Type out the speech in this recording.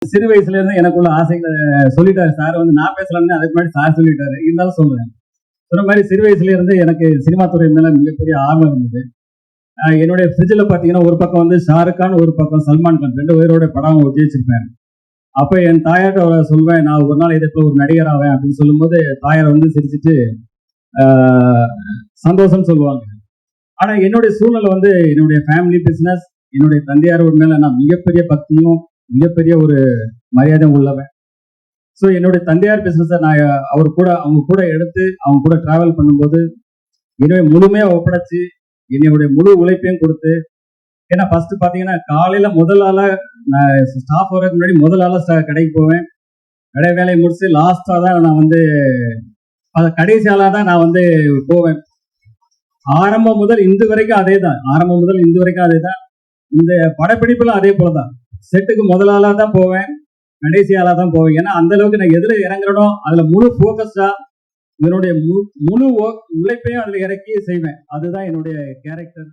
சிறு வயசுல இருந்து எனக்குள்ள ஆசைகளை சொல்லிட்டாரு சார். நான் பேசலாம்னு அதுக்கு முன்னாடி சார் சொல்லிட்டாரு, இருந்தாலும் சொல்றேன். சொன்ன மாதிரி சிறு வயசுல இருந்து எனக்கு சினிமா துறை மேல மிகப்பெரிய ஆர்வம் இருந்தது. என்னுடைய ஃப்ரிட்ஜில் பார்த்தீங்கன்னா ஒரு பக்கம் ஷாருக் கான், ஒரு பக்கம் சல்மான் கான், 2 பேரோட படம் ஒட்டி வச்சிருப்பேன். அப்போ என் தாயார்கிட்ட சொல்வேன், நான் ஒரு நாள் இதை ஒரு நடிகர் ஆவேன் அப்படின்னு சொல்லும்போது தாயார் சிரிச்சுட்டு சந்தோஷம் சொல்லுவாங்க. ஆனா என்னுடைய சூழ்நிலை என்னுடைய ஃபேமிலி பிசினஸ், என்னுடைய தந்தையார் மேல நான் மிகப்பெரிய பக்தியும் மிகப்பெரிய ஒரு மரியாதையும் உள்ளவன். ஸோ என்னுடைய தந்தையார் பிசினஸை நான் அவங்க கூட எடுத்து அவங்க கூட டிராவல் பண்ணும்போது என்னுடைய முழுமையா ஒப்படைச்சு என்னுடைய முழு உழைப்பையும் கொடுத்து, ஏன்னா ஃபர்ஸ்ட் பாத்தீங்கன்னா காலையில முதல் ஆளா நான் ஸ்டாஃப் வரதுக்கு முன்னாடி முதல் ஆளா கடைக்கு போவேன். கடை வேலையை முடிச்சு லாஸ்டா தான் நான் கடைசி ஆளா தான் நான் போவேன். ஆரம்பம் முதல் இந்து வரைக்கும் அதே தான். இந்த படப்பிடிப்புல அதே போலதான். செட்டுக்கு முதல் ஆளா தான் போவேன், கடைசி ஆளா தான் போவேன். ஏன்னா அந்த அளவுக்கு நான் எதுல இறங்குறனோ அதுல முழு போக்கஸ்டா என்னுடைய முழு உழைப்பையும் அதுல இறக்கி செய்வேன். அதுதான் என்னுடைய கேரக்டர்.